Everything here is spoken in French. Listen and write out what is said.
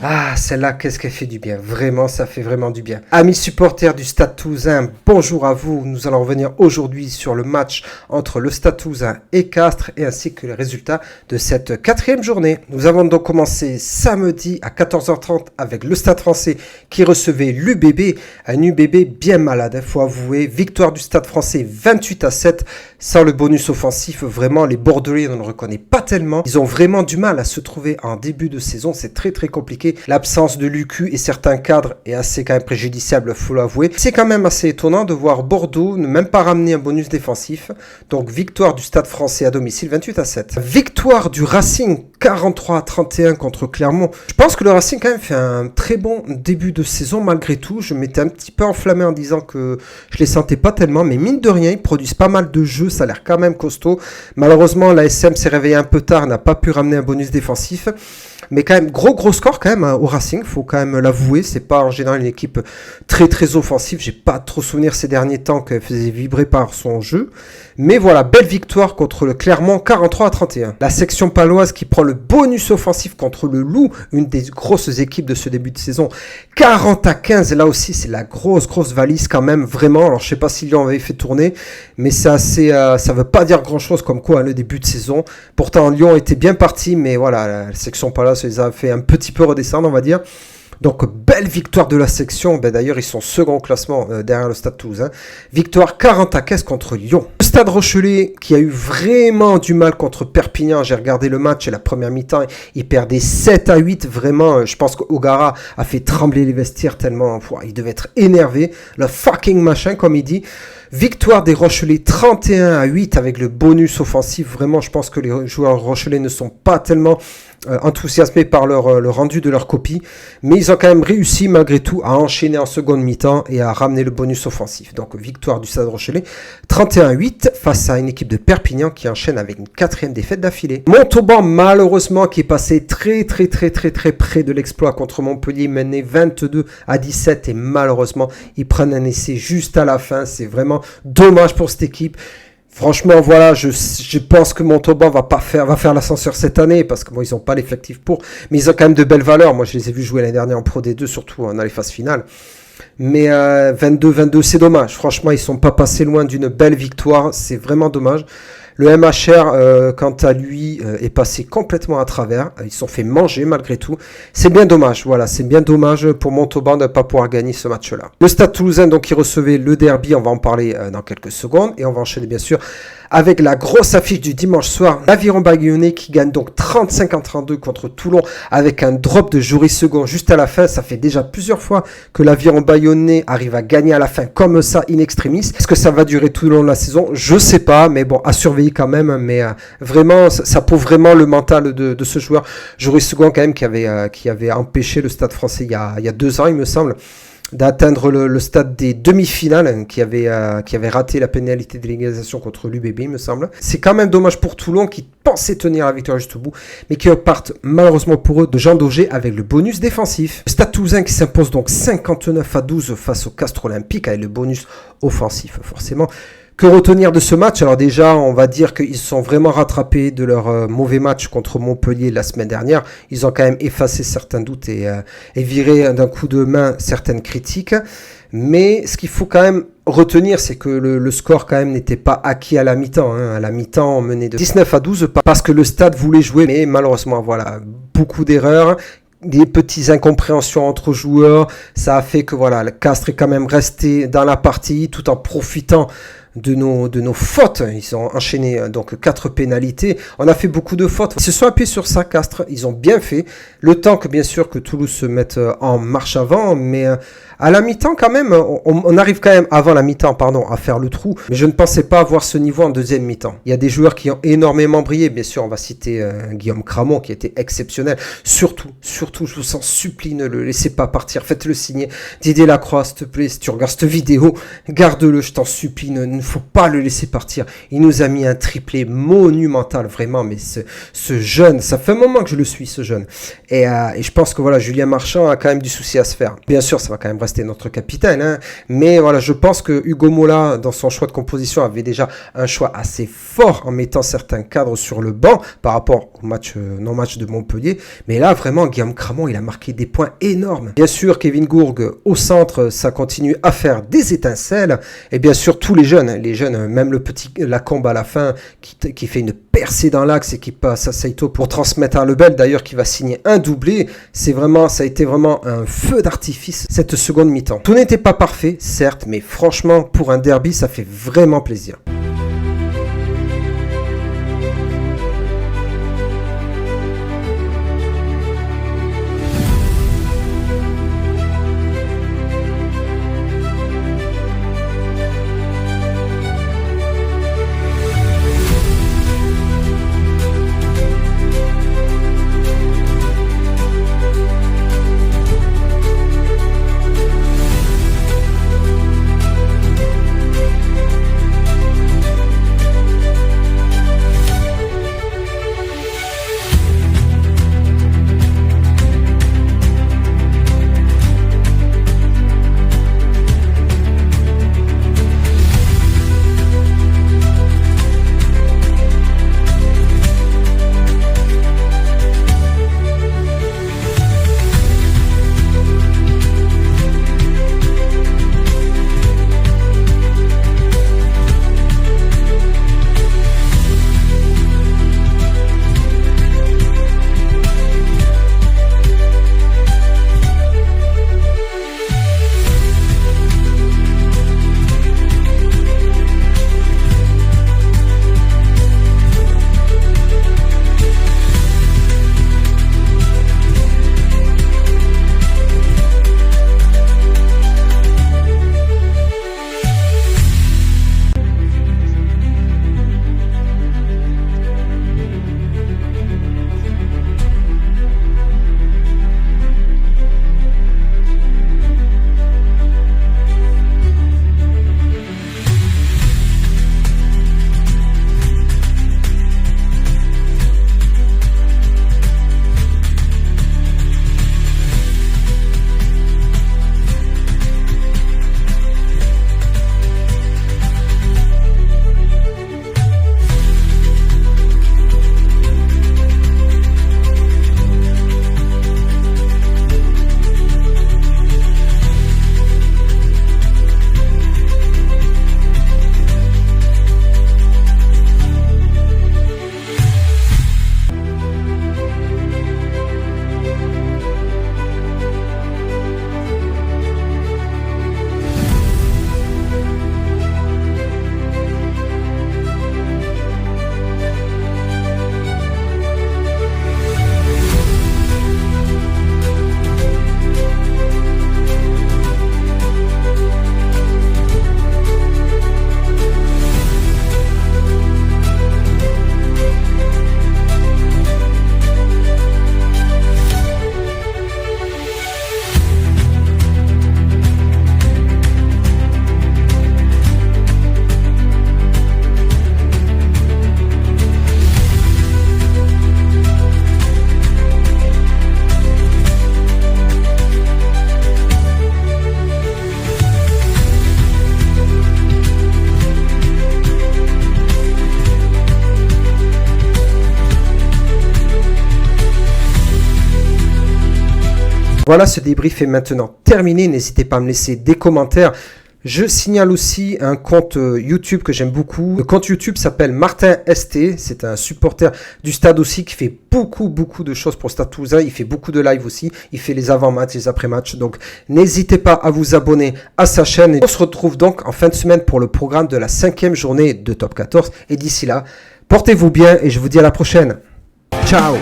Ah, celle-là, qu'est-ce qu'elle fait du bien. Vraiment, ça fait vraiment du bien. Amis supporters du Stade Toulousain, bonjour à vous. Nous allons revenir aujourd'hui sur le match entre le Stade Toulousain et Castres et ainsi que les résultats de cette quatrième journée. Nous avons donc commencé samedi à 14h30 avec le Stade Français qui recevait l'UBB. Un UBB bien malade, il faut avouer. Victoire du Stade Français 28-7. Sans le bonus offensif, vraiment, les Bordelais, on ne le reconnaît pas tellement. Ils ont vraiment du mal à se trouver en début de saison. C'est très très compliqué. L'absence de Lucu et certains cadres est assez quand même préjudiciable, faut l'avouer. C'est quand même assez étonnant de voir Bordeaux ne même pas ramener un bonus défensif. Donc victoire du Stade Français à domicile 28-7. Victoire du Racing 43-31 contre Clermont. Je pense que le Racing quand même fait un très bon début de saison malgré tout. Je m'étais un petit peu enflammé en disant que je les sentais pas tellement, mais mine de rien, ils produisent pas mal de jeux, ça a l'air quand même costaud. Malheureusement, la SM s'est réveillée un peu tard, n'a pas pu ramener un bonus défensif. Mais quand même, gros score quand même au Racing, faut quand même l'avouer. C'est pas en général une équipe très très offensive. J'ai pas trop souvenir ces derniers temps qu'elle faisait vibrer par son jeu. Mais voilà, belle victoire contre le Clermont 43-31. La section paloise qui prend le bonus offensif contre le Loup, une des grosses équipes de ce début de saison. 40-15, là aussi c'est la grosse valise quand même, vraiment. Alors je sais pas si Lyon avait fait tourner, mais c'est assez, ça veut pas dire grand chose comme quoi le début de saison. Pourtant Lyon était bien parti, mais voilà, la section paloise les a fait un petit peu redescendre, on va dire. Donc, belle victoire de la section. D'ailleurs, ils sont second au classement derrière le Stade Toulousain. Victoire 40-15 contre Lyon. Le Stade Rochelais, qui a eu vraiment du mal contre Perpignan. J'ai regardé le match et la première mi-temps. Il perdait 7-8. Vraiment, je pense qu'Ogara a fait trembler les vestiaires tellement il devait être énervé. Le fucking machin, comme il dit. Victoire des Rochelais 31-8 avec le bonus offensif. Vraiment, je pense que les joueurs rochelais ne sont pas tellement enthousiasmés par le rendu de leur copie. Mais ils ont quand même réussi malgré tout à enchaîner en seconde mi-temps et à ramener le bonus offensif. Donc victoire du Stade Rochelais 31-8 face à une équipe de Perpignan qui enchaîne avec une quatrième défaite d'affilée. Montauban malheureusement qui est passé très près de l'exploit contre Montpellier, mené 22-17 et malheureusement ils prennent un essai juste à la fin. C'est vraiment dommage pour cette équipe. Franchement, voilà, je pense que Montauban va faire l'ascenseur cette année parce que bon, ils n'ont pas l'effectif pour, mais ils ont quand même de belles valeurs. Moi, je les ai vus jouer l'année dernière en Pro D2, surtout dans les phases finales. Mais 22-22, c'est dommage. Franchement, ils sont pas passés loin d'une belle victoire. C'est vraiment dommage. Le MHR, quant à lui, est passé complètement à travers. Ils se sont fait manger malgré tout. C'est bien dommage. Voilà, c'est bien dommage pour Montauban de ne pas pouvoir gagner ce match-là. Le Stade Toulousain, donc, qui recevait le derby. On va en parler dans quelques secondes. Et on va enchaîner, bien sûr, avec la grosse affiche du dimanche soir. L'Aviron Bayonnais qui gagne donc 35-32 contre Toulon avec un drop de Joris Second juste à la fin. Ça fait déjà plusieurs fois que l'Aviron Bayonnais arrive à gagner à la fin comme ça in extremis. Est-ce que ça va durer tout le long de la saison? Je sais pas, mais bon, à surveiller quand même. Mais vraiment, ça prouve vraiment le mental de ce joueur. Joris Second quand même qui avait empêché le Stade Français il y a 2 ans, il me semble, d'atteindre le stade des demi-finales, qui avait raté la pénalité de l'égalisation contre l'UBB, il me semble. C'est quand même dommage pour Toulon, qui pensait tenir la victoire jusqu'au bout, mais qui repartent malheureusement pour eux de Jean Daugé avec le bonus défensif. Le Stade Toulousain qui s'impose donc 59-12 face au Castres Olympique, avec le bonus offensif, forcément. Que retenir de ce match? Alors déjà, on va dire qu'ils se sont vraiment rattrapés de leur mauvais match contre Montpellier la semaine dernière. Ils ont quand même effacé certains doutes et viré d'un coup de main certaines critiques. Mais ce qu'il faut quand même retenir, c'est que le score quand même n'était pas acquis à la mi-temps. À la mi-temps, on menait de 19-12 parce que le Stade voulait jouer. Mais malheureusement, voilà, beaucoup d'erreurs. Des petites incompréhensions entre joueurs. Ça a fait que voilà, le Castres est quand même resté dans la partie tout en profitant de nos fautes. Ils ont enchaîné donc 4 pénalités. On a fait beaucoup de fautes. Ils se sont appuyés sur ça, Castres. Ils ont bien fait. Le temps que bien sûr que Toulouse se mette en marche avant, mais à la mi-temps quand même, on arrive quand même avant la mi-temps, à faire le trou. Mais je ne pensais pas avoir ce niveau en deuxième mi-temps. Il y a des joueurs qui ont énormément brillé. Bien sûr, on va citer Guillaume Cramont qui était exceptionnel. Surtout, je vous en supplie, ne le laissez pas partir. Faites-le signer. Didier Lacroix, s'il te plaît, si tu regardes cette vidéo, garde-le, je t'en supplie. Ne faut pas le laisser partir. Il nous a mis un triplé monumental, vraiment. Mais ce jeune, ça fait un moment que je le suis, ce jeune. Et je pense que voilà, Julien Marchand a quand même du souci à se faire. Bien sûr, ça va quand même rester rester notre capitaine. Hein. Mais voilà, je pense que Hugo Mola, dans son choix de composition, avait déjà un choix assez fort en mettant certains cadres sur le banc par rapport au non-match de Montpellier. Mais là, vraiment, Guillaume Cramon, il a marqué des points énormes. Bien sûr, Kevin Gourgue au centre, ça continue à faire des étincelles. Et bien sûr, tous les jeunes, même le petit Lacombe à la fin, qui fait une percée dans l'axe et qui passe à Saito pour transmettre à Lebel, d'ailleurs, qui va signer un doublé. Ça a été vraiment un feu d'artifice cette seconde mi-temps. Tout n'était pas parfait, certes, mais franchement, pour un derby, ça fait vraiment plaisir. Voilà, ce débrief est maintenant terminé. N'hésitez pas à me laisser des commentaires. Je signale aussi un compte YouTube que j'aime beaucoup. Le compte YouTube s'appelle Martin ST. C'est un supporter du stade aussi qui fait beaucoup de choses pour Stade Toulousain. Il fait beaucoup de live aussi. Il fait les avant-matchs, les après-matchs. Donc n'hésitez pas à vous abonner à sa chaîne. Et on se retrouve donc en fin de semaine pour le programme de la 5e journée de Top 14. Et d'ici là, portez-vous bien et je vous dis à la prochaine. Ciao!